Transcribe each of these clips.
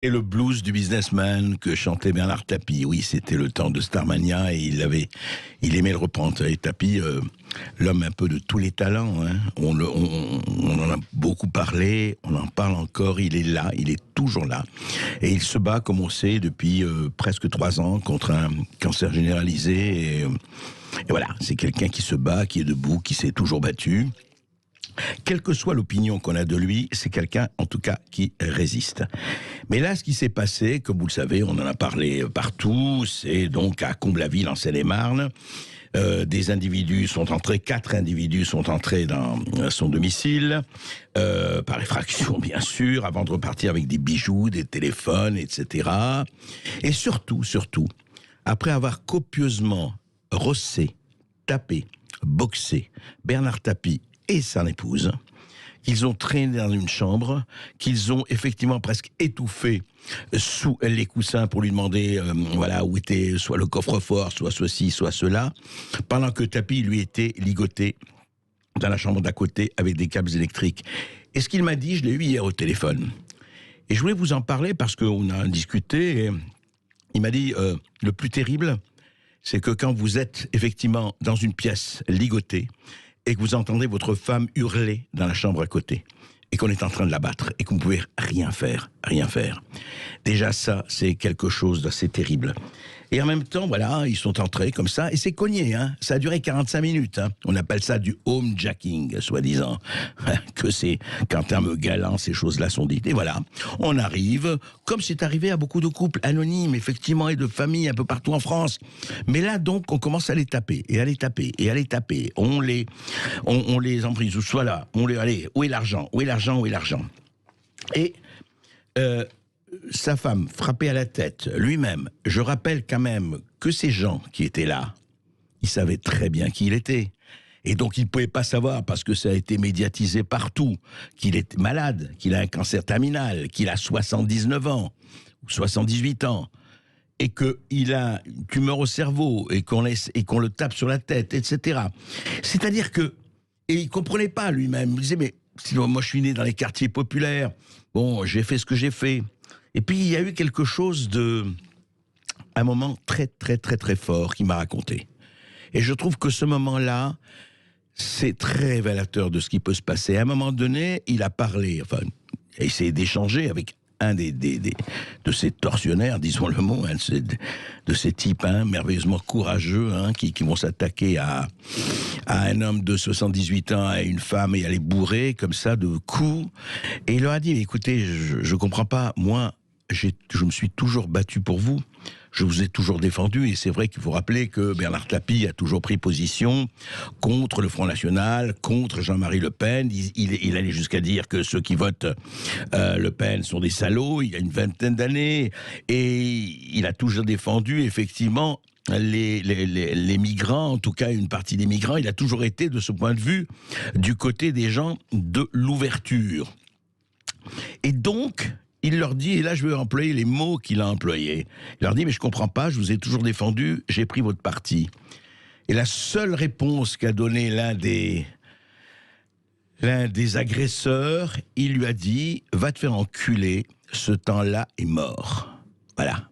Et le blues du businessman que chantait Bernard Tapie. Oui, c'était le temps de Starmania et il aimait le reprendre. Et Tapie, l'homme un peu de tous les talents, hein. On en a beaucoup parlé, on en parle encore, il est là, il est toujours là. Et il se bat, comme on sait, depuis presque 3 ans contre un cancer généralisé. Et voilà, c'est quelqu'un qui se bat, qui est debout, qui s'est toujours battu. Quelle que soit l'opinion qu'on a de lui, c'est quelqu'un, en tout cas, qui résiste. Mais là, ce qui s'est passé, comme vous le savez, on en a parlé partout, c'est donc à Comble-la-Ville, en Seine-et-Marne. Des individus sont entrés, 4 individus sont entrés dans son domicile, par effraction, bien sûr, avant de repartir avec des bijoux, des téléphones, etc. Et surtout, après avoir copieusement rossé, tapé, boxé Bernard Tapie et son épouse, qu'ils ont traîné dans une chambre, qu'ils ont effectivement presque étouffé sous les coussins pour lui demander voilà, où était soit le coffre-fort, soit ceci, soit cela, pendant que Tapie lui était ligoté dans la chambre d'à côté avec des câbles électriques. Et ce qu'il m'a dit, je l'ai eu hier au téléphone. Et je voulais vous en parler parce qu'on a discuté et il m'a dit le plus terrible, c'est que quand vous êtes effectivement dans une pièce ligotée, et que vous entendez votre femme hurler dans la chambre à côté, et qu'on est en train de la battre, et qu'on ne pouvez rien faire. Déjà ça, c'est quelque chose d'assez terrible. Et en même temps, voilà, ils sont entrés comme ça, et c'est cogné, hein. Ça a duré 45 minutes, hein. On appelle ça du homejacking, soi-disant. Que c'est qu'en termes galants, ces choses-là sont dites. Et voilà, on arrive, comme c'est arrivé à beaucoup de couples anonymes, effectivement, et de familles un peu partout en France. Mais là, donc, on commence à les taper, et à les taper, et à les taper. On les emprise, ou soit là, allez, où est l'argent? Et sa femme frappée à la tête, lui-même. Je rappelle quand même que ces gens qui étaient là, ils savaient très bien qui il était. Et donc ils ne pouvaient pas savoir, parce que ça a été médiatisé partout, qu'il est malade, qu'il a un cancer terminal, qu'il a 79 ans, ou 78 ans, et qu'il a une tumeur au cerveau, et qu'on le tape sur la tête, etc. C'est-à-dire que, et il ne comprenait pas lui-même, il disait, mais sinon, moi je suis né dans les quartiers populaires, bon, j'ai fait ce que j'ai fait. Et puis, il y a eu quelque chose un moment très, très, très, très fort qu'il m'a raconté. Et je trouve que ce moment-là, c'est très révélateur de ce qui peut se passer. À un moment donné, il a parlé, enfin, il a essayé d'échanger avec un de ces tortionnaires, disons le mot, de ces types merveilleusement courageux, qui vont s'attaquer à un homme de 78 ans, à une femme, et à les bourrer comme ça de coups. Et il leur a dit, écoutez, je comprends pas, moi, je me suis toujours battu pour vous, je vous ai toujours défendu, et c'est vrai qu'il faut rappeler que Bernard Tapie a toujours pris position contre le Front National, contre Jean-Marie Le Pen. Il allait jusqu'à dire que ceux qui votent Le Pen sont des salauds, il y a une vingtaine d'années, et il a toujours défendu, effectivement, les migrants, en tout cas une partie des migrants. Il a toujours été, de ce point de vue, du côté des gens de l'ouverture. Et donc, il leur dit, et là je vais employer les mots qu'il a employés, il leur dit, mais je comprends pas, je vous ai toujours défendu, j'ai pris votre parti. Et la seule réponse qu'a donnée l'un des agresseurs, il lui a dit, va te faire enculer, ce temps-là est mort. Voilà.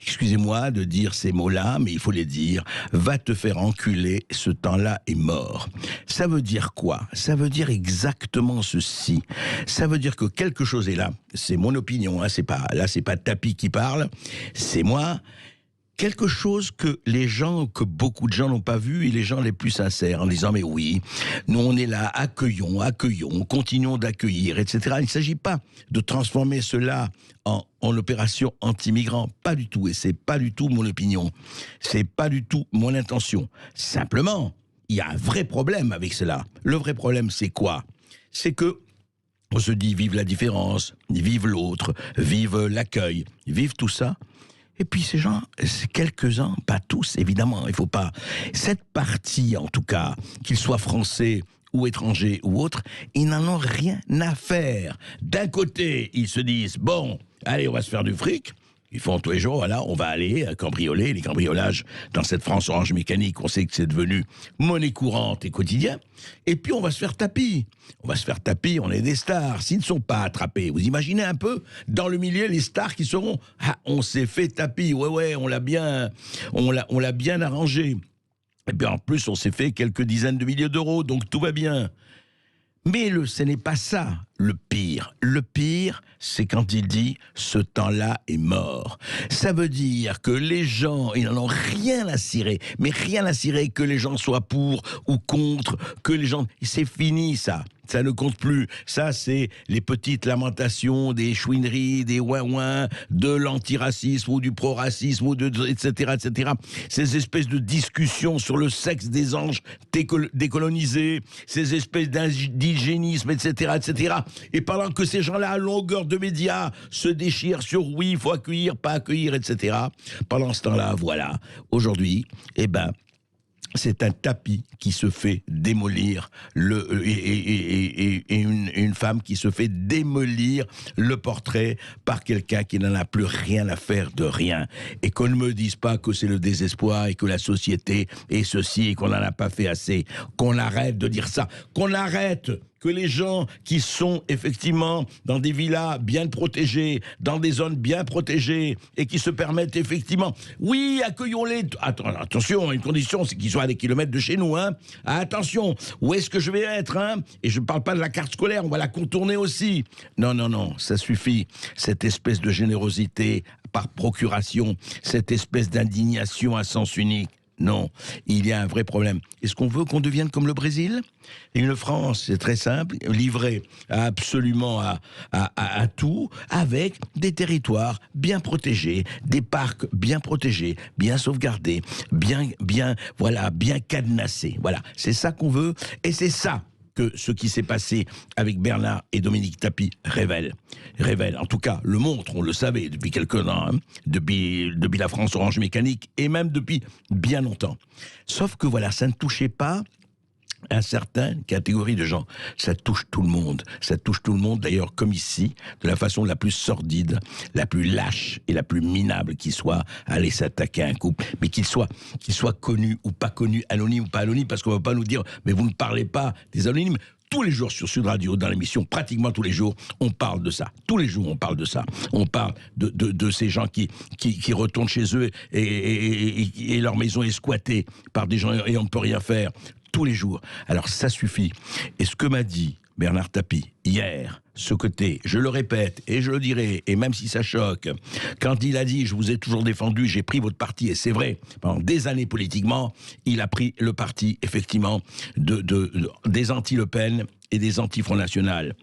Excusez-moi de dire ces mots-là, mais il faut les dire. Va te faire enculer, ce temps-là est mort. Ça veut dire quoi? Ça veut dire exactement ceci. Ça veut dire que quelque chose est là. C'est mon opinion, hein, c'est pas Tapie qui parle, c'est moi. Quelque chose que beaucoup de gens n'ont pas vu, et les gens les plus sincères, en disant, mais oui, nous on est là, accueillons, continuons d'accueillir, etc. Il ne s'agit pas de transformer cela en opération anti-migrants, pas du tout, et c'est pas du tout mon opinion, c'est pas du tout mon intention. Simplement, il y a un vrai problème avec cela. Le vrai problème, c'est quoi? C'est que on se dit, vive la différence, vive l'autre, vive l'accueil, vive tout ça. Et puis ces gens, quelques-uns, pas tous évidemment, il faut pas... Cette partie en tout cas, qu'ils soient français ou étrangers ou autres, ils n'en ont rien à faire. D'un côté, ils se disent, bon, allez on va se faire du fric, Ils font tous les jours, voilà, on va aller cambrioler. Les cambriolages dans cette France orange mécanique, on sait que c'est devenu monnaie courante et quotidien. Et puis on va se faire tapis. On va se faire tapis, on est des stars. S'ils ne sont pas attrapés, vous imaginez un peu, dans le milieu, les stars qui seront « Ah, on s'est fait tapis, ouais, on l'a bien arrangé. » Et bien en plus, on s'est fait quelques dizaines de milliers d'euros, donc tout va bien. Mais ce n'est pas ça le pire. Le pire, c'est quand il dit « ce temps-là est mort ». Ça veut dire que les gens, ils n'en ont rien à cirer, mais rien à cirer que les gens soient pour ou contre, que les gens... C'est fini ça. Ça ne compte plus. Ça, c'est les petites lamentations, des chouineries, des ouin-ouin, de l'antiracisme ou du pro-racisme, ou etc., etc. Ces espèces de discussions sur le sexe des anges décolonisés, ces espèces d'indigénisme, etc., etc. Et pendant que ces gens-là, à longueur de médias, se déchirent sur oui, il faut accueillir, pas accueillir, etc. Pendant ce temps-là, voilà. Aujourd'hui, c'est un tapis qui se fait démolir et une femme qui se fait démolir le portrait par quelqu'un qui n'en a plus rien à faire de rien. Et qu'on ne me dise pas que c'est le désespoir et que la société est ceci et qu'on n'en a pas fait assez. Qu'on arrête de dire ça. Qu'on arrête que les gens qui sont effectivement dans des villas bien protégées, dans des zones bien protégées, et qui se permettent effectivement, oui, accueillons-les. Attention, une condition, c'est qu'ils soient à des kilomètres de chez nous. Hein. Attention, où est-ce que je vais être Et je ne parle pas de la carte scolaire, on va la contourner aussi. Non, ça suffit. Cette espèce de générosité par procuration, cette espèce d'indignation à sens unique. Non, il y a un vrai problème. Est-ce qu'on veut qu'on devienne comme le Brésil ? Et une France, c'est très simple, livrée absolument à tout, avec des territoires bien protégés, des parcs bien protégés, bien sauvegardés, bien cadenassés. Voilà, c'est ça qu'on veut, et c'est ça que ce qui s'est passé avec Bernard et Dominique Tapie révèle. En tout cas, le montre, on le savait depuis quelques temps, depuis la France orange mécanique, et même depuis bien longtemps. Sauf que voilà, ça ne touchait pas une certaine catégorie de gens. Ça touche tout le monde. Ça touche tout le monde, d'ailleurs, comme ici, de la façon la plus sordide, la plus lâche et la plus minable qui soit, aller s'attaquer à un couple, mais qu'il soit connu ou pas connu, anonyme ou pas anonyme, parce qu'on ne va pas nous dire, mais vous ne parlez pas des anonymes. Tous les jours sur Sud Radio, dans l'émission, pratiquement tous les jours, on parle de ça. Tous les jours, on parle de ça. On parle de ces gens qui retournent chez eux et leur maison est squattée par des gens et on ne peut rien faire. Tous les jours. Alors ça suffit. Et ce que m'a dit Bernard Tapie hier, ce côté, je le répète et je le dirai, et même si ça choque, quand il a dit « je vous ai toujours défendu, j'ai pris votre parti », et c'est vrai, pendant des années politiquement, il a pris le parti, effectivement, des anti-Le Pen et des anti-Front National.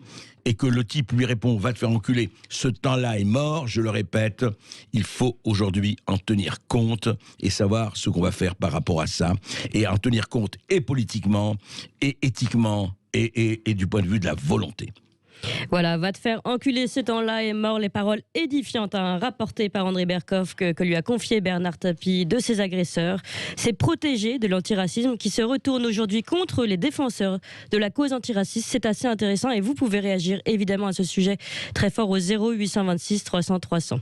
Et que le type lui répond « va te faire enculer », ce temps-là est mort, je le répète, il faut aujourd'hui en tenir compte et savoir ce qu'on va faire par rapport à ça, et en tenir compte et politiquement, et éthiquement, et du point de vue de la volonté. Voilà, va te faire enculer, ce temps-là est mort. Les paroles édifiantes rapportées par André Berkoff que lui a confié Bernard Tapie de ses agresseurs. Ces protégés de l'antiracisme qui se retournent aujourd'hui contre les défenseurs de la cause antiraciste. C'est assez intéressant et vous pouvez réagir évidemment à ce sujet très fort au 0826 300 300.